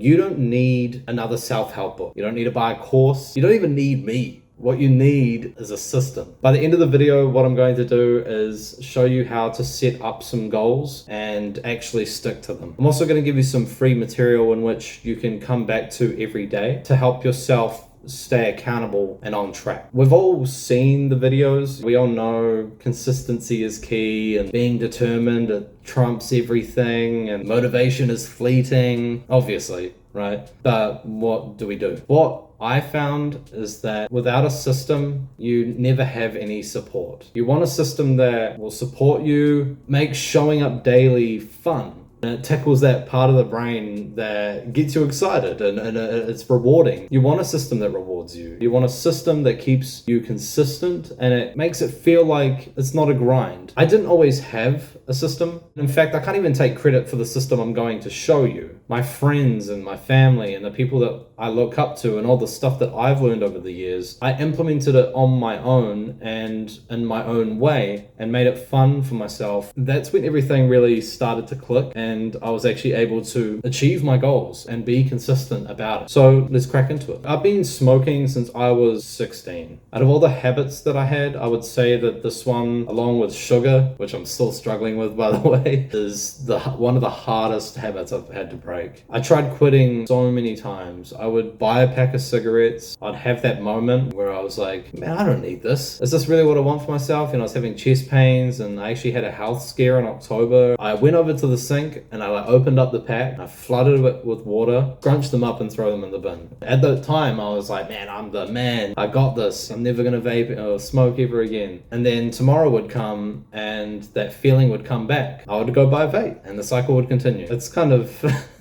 You don't need another self-help book. You don't need to buy a course. You don't even need me. What you need is a system. By the end of the video, what I'm going to do is show you how to set up some goals and actually stick to them. I'm also going to give you some free material in which you can come back to every day to help yourself stay accountable and on track. We've all seen the videos. We all know consistency is key and being determined it trumps everything and motivation is fleeting, obviously, right? But what do we do? What I found is that without a system, you never have any support. You want a system that will support you, make showing up daily fun. And it tickles that part of the brain that gets you excited and it's rewarding. You want a system that rewards you. You want a system that keeps you consistent and it makes it feel like it's not a grind. I didn't always have a system. In fact, I can't even take credit for the system I'm going to show you. My friends and my family and the people that I look up to and all the stuff that I've learned over the years, I implemented it on my own and in my own way and made it fun for myself. That's when everything really started to click and I was actually able to achieve my goals and be consistent about it. So let's crack into it. I've been smoking since I was 16. Out of all the habits that I had, I would say that this one, along with sugar, which I'm still struggling with by the way, is one of the hardest habits I've had to break. I tried quitting so many times. I would buy a pack of cigarettes. I'd have that moment where I was like, man, I don't need this. Is this really what I want for myself? And I was having chest pains and I actually had a health scare in October. I went over to the sink and I opened up the pack, I flooded it with water, scrunched them up and throw them in the bin. At the time, I was like, man, I'm the man. I got this. I'm never gonna vape or smoke ever again. And then tomorrow would come and that feeling would come back. I would go buy a vape and the cycle would continue. It's kind of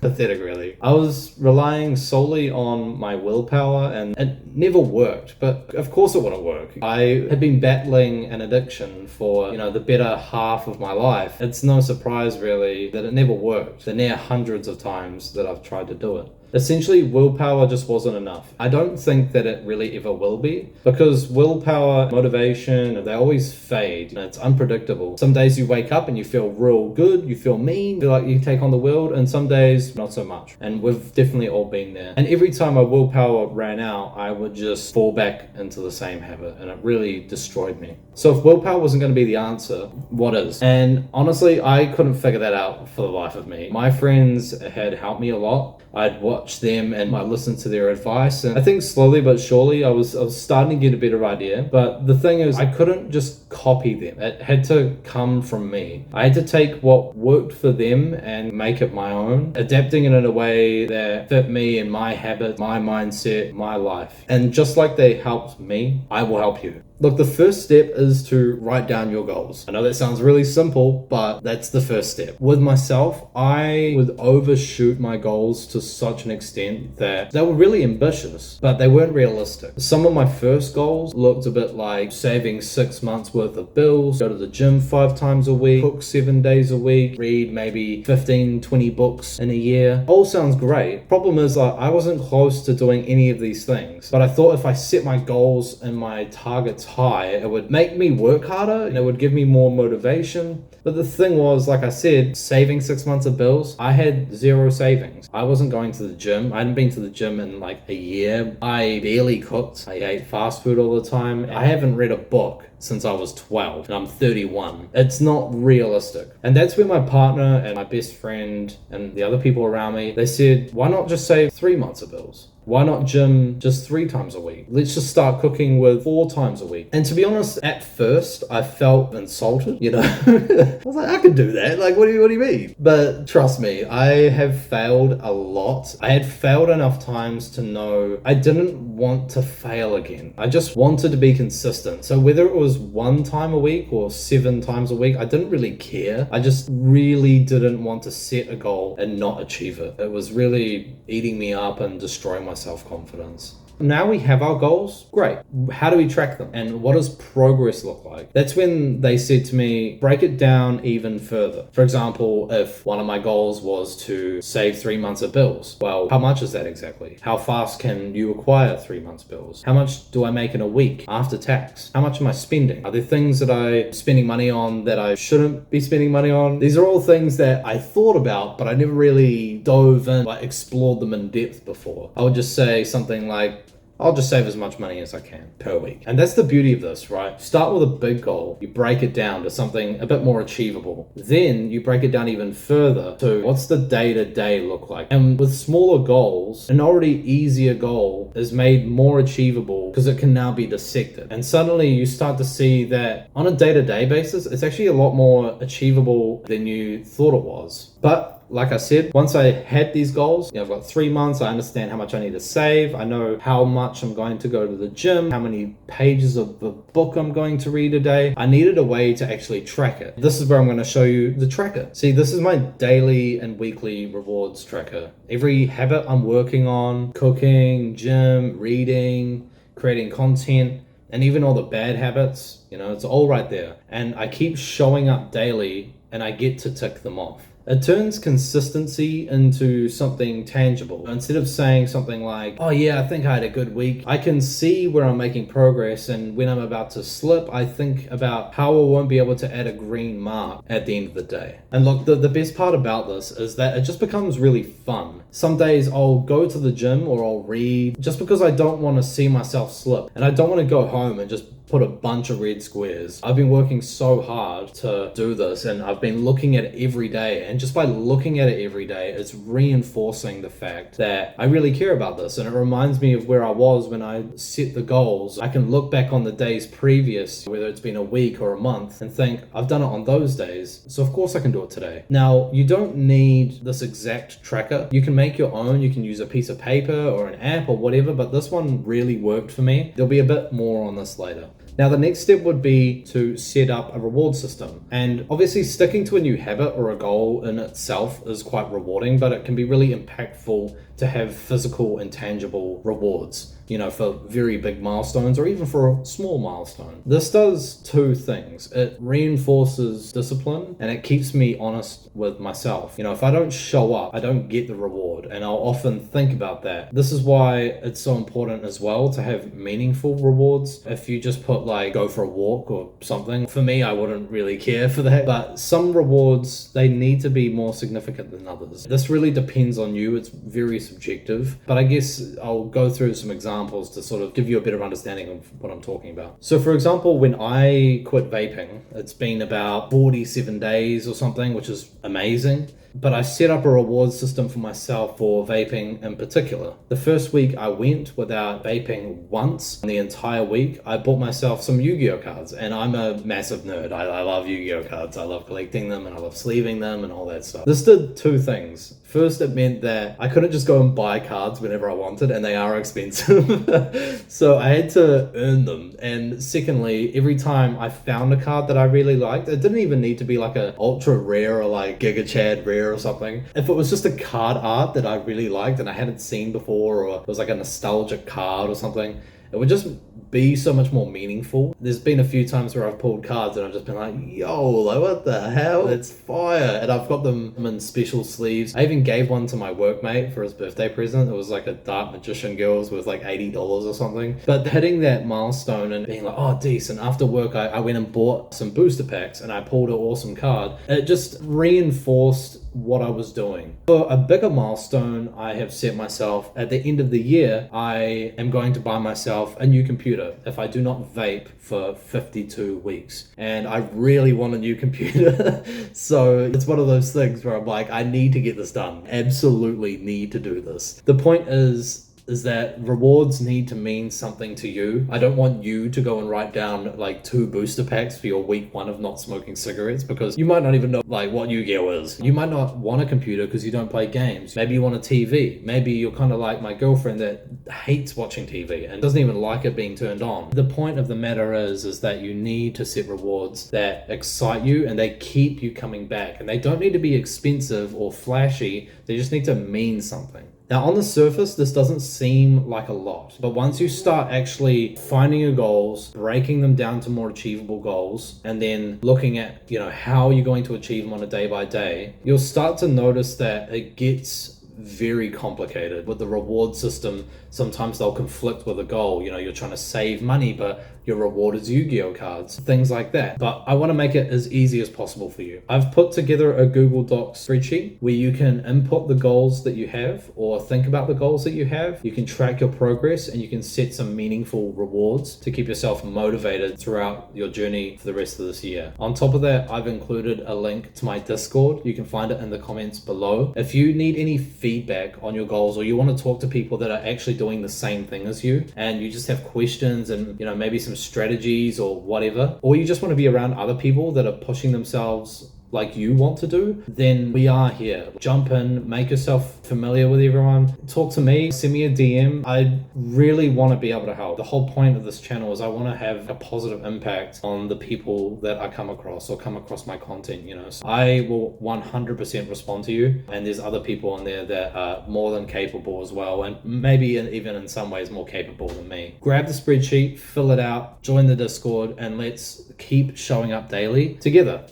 pathetic, really. I was relying solely on my willpower and it never worked, but of course it wouldn't work. I had been battling an addiction for, the better half of my life. It's no surprise, really, that it never worked. The near hundreds of times that I've tried to do it. Essentially, willpower just wasn't enough. I don't think that it really ever will be because willpower, motivation, they always fade. It's unpredictable. Some days you wake up and you feel real good, you feel mean, feel like you take on the world, and some days not so much. And we've definitely all been there. And every time my willpower ran out, I would just fall back into the same habit and it really destroyed me. So if willpower wasn't going to be the answer, what is? And honestly, I couldn't figure that out for the life of me. My friends had helped me a lot. I'd watch them and I listened to their advice, and I think slowly but surely I was starting to get a better idea. But the thing is, I couldn't just copy them. It had to come from me. I had to take what worked for them and make it my own, adapting it in a way that fit me and my habits, my mindset, my life. And just like they helped me, I will help you. Look, the first step is to write down your goals. I know that sounds really simple, but that's the first step. With myself, I would overshoot my goals to such an extent that they were really ambitious, but they weren't realistic. Some of my first goals looked a bit like saving 6 months worth of bills, go to the gym 5 times a week, cook 7 days a week, read maybe 15, 20 books in a year. All sounds great. Problem is, I wasn't close to doing any of these things, but I thought if I set my goals and my targets high, it would make me work harder and it would give me more motivation. But the thing was, like I said, saving 6 months of bills, I had zero savings. I wasn't going to the gym. I hadn't been to the gym in like a year. I barely cooked. I ate fast food all the time. I haven't read a book since I was 12 and I'm 31. It's not realistic. And that's where my partner and my best friend and the other people around me, they said, why not just save 3 months of bills? Why not gym just 3 times a week? Let's just start cooking with 4 times a week. And to be honest, at first, I felt insulted, I was like, I could do that. Like, what do you mean? But trust me, I have failed a lot. I had failed enough times to know I didn't want to fail again. I just wanted to be consistent. So whether it was 1 time a week or 7 times a week, I didn't really care. I just really didn't want to set a goal and not achieve it. It was really eating me up and destroying my self-confidence. Now we have our goals. Great. How do we track them? And what does progress look like? That's when they said to me, break it down even further. For example, if one of my goals was to save 3 months of bills, well, how much is that exactly? How fast can you acquire 3 months bills? How much do I make in a week after tax? How much am I spending? Are there things that I'm spending money on that I shouldn't be spending money on? These are all things that I thought about, but I never really dove in, like explored them in depth before. I would just say something like, I'll just save as much money as I can per week. And that's the beauty of this, right? Start with a big goal. You break it down to something a bit more achievable. Then you break it down even further to what's the day-to-day look like. And with smaller goals, an already easier goal is made more achievable because it can now be dissected. And suddenly you start to see that on a day-to-day basis, it's actually a lot more achievable than you thought it was. But like I said, once I had these goals, I've got 3 months, I understand how much I need to save, I know how much I'm going to go to the gym, how many pages of the book I'm going to read a day. I needed a way to actually track it. This is where I'm going to show you the tracker. See, this is my daily and weekly rewards tracker. Every habit I'm working on, cooking, gym, reading, creating content, and even all the bad habits, it's all right there. And I keep showing up daily and I get to tick them off. It turns consistency into something tangible. Instead of saying something like, oh yeah, I think I had a good week, I can see where I'm making progress, and when I'm about to slip, I think about how I won't be able to add a green mark at the end of the day. And look, the best part about this is that it just becomes really fun. Some days I'll go to the gym or I'll read just because I don't want to see myself slip. And I don't want to go home and just put a bunch of red squares. I've been working so hard to do this, and I've been looking at it every day, and just by looking at it every day, it's reinforcing the fact that I really care about this, and it reminds me of where I was when I set the goals. I can look back on the days previous, whether it's been a week or a month, and think, I've done it on those days, so of course I can do it today. Now, you don't need this exact tracker. You can make your own. You can use a piece of paper or an app or whatever, but this one really worked for me. There'll be a bit more on this later. Now, the next step would be to set up a reward system. And obviously sticking to a new habit or a goal in itself is quite rewarding, but it can be really impactful to have physical and tangible rewards, for very big milestones or even for a small milestone. This does two things. It reinforces discipline and it keeps me honest with myself. If I don't show up, I don't get the reward, and I'll often think about that. This is why it's so important as well to have meaningful rewards. If you just put go for a walk or something, for me, I wouldn't really care for that. But some rewards, they need to be more significant than others. This really depends on you. It's very subjective, but I guess I'll go through some examples to sort of give you a better understanding of what I'm talking about. So for example, when I quit vaping, it's been about 47 days or something, which is amazing. But I set up a reward system for myself for vaping in particular. The first week I went without vaping once. The entire week I bought myself some Yu-Gi-Oh cards, and I'm a massive nerd. I love Yu-Gi-Oh cards. I love collecting them and I love sleeving them and all that stuff. This did two things. First, it meant that I couldn't just go and buy cards whenever I wanted, and they are expensive. So I had to earn them. And secondly, every time I found a card that I really liked, it didn't even need to be like a ultra rare or like Giga Chad rare or something. If it was just a card art that I really liked and I hadn't seen before, or it was like a nostalgic card or something, it would just be so much more meaningful. There's been a few times where I've pulled cards and I've just been like, yo, what the hell? It's fire. And I've got them in special sleeves. I even gave one to my workmate for his birthday present. It was like a Dark Magician Girls with like $80 or something. But hitting that milestone and being like, oh, decent. After work, I went and bought some booster packs and I pulled an awesome card. It just reinforced what I was doing. For a bigger milestone, I have set myself at the end of the year, I am going to buy myself a new computer if I do not vape for 52 weeks. And I really want a new computer. So it's one of those things where I'm like, I need to get this done. Absolutely need to do this. The point is that rewards need to mean something to you. I don't want you to go and write down like 2 booster packs for your week 1 of not smoking cigarettes, because you might not even know like what Yu-Gi-Oh is. You might not want a computer because you don't play games. Maybe you want a TV. Maybe you're kind of like my girlfriend that hates watching TV and doesn't even like it being turned on. The point of the matter is that you need to set rewards that excite you and they keep you coming back. And they don't need to be expensive or flashy. They just need to mean something. Now, on the surface, this doesn't seem like a lot, but once you start actually finding your goals, breaking them down to more achievable goals, and then looking at, how you're going to achieve them on a day by day, you'll start to notice that it gets very complicated. With the reward system, sometimes they'll conflict with a goal. You're trying to save money, but your reward is Yu-Gi-Oh cards, things like that. But I want to make it as easy as possible for you. I've put together a Google Docs spreadsheet where you can input the goals that you have or think about the goals that you have. You can track your progress and you can set some meaningful rewards to keep yourself motivated throughout your journey for the rest of this year. On top of that, I've included a link to my Discord. You can find it in the comments below. If you need any feedback on your goals, or you want to talk to people that are actually doing the same thing as you, and you just have questions and maybe some strategies or whatever, or you just want to be around other people that are pushing themselves like you want to do, then we are here. Jump in, make yourself familiar with everyone, talk to me, send me a DM. I really want to be able to help. The whole point of this channel is I want to have a positive impact on the people that I come across or come across my content, So I will 100% respond to you, and there's other people in there that are more than capable as well, and maybe even in some ways more capable than me. Grab the spreadsheet, fill it out, join the Discord, and let's keep showing up daily together.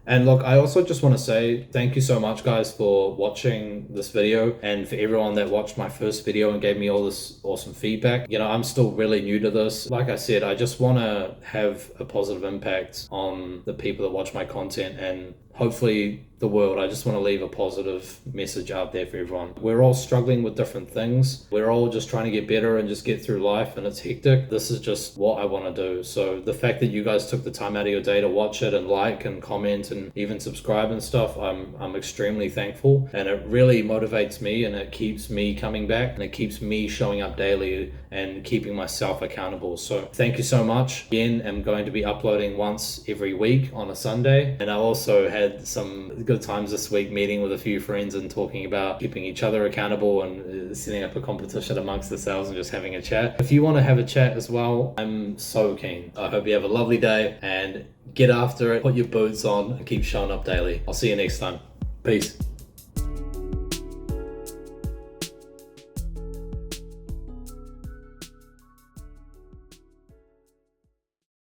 And look, I also just want to say thank you so much, guys, for watching this video, and for everyone that watched my first video and gave me all this awesome feedback. I'm still really new to this. Like I said, I just want to have a positive impact on the people that watch my content and hopefully the world. I just want to leave a positive message out there for everyone. We're all struggling with different things. We're all just trying to get better and just get through life, and it's hectic. This is just what I want to do. So the fact that you guys took the time out of your day to watch it and like and comment and even subscribe and stuff, I'm extremely thankful, and it really motivates me, and it keeps me coming back, and it keeps me showing up daily and keeping myself accountable. So thank you so much. Again, I'm going to be uploading once every week on a Sunday, and I also had some good times this week meeting with a few friends and talking about keeping each other accountable and setting up a competition amongst ourselves and just having a chat. If you want to have a chat as well, I'm so keen. I hope you have a lovely day and get after it, put your boots on and keep showing up daily. I'll see you next time. Peace.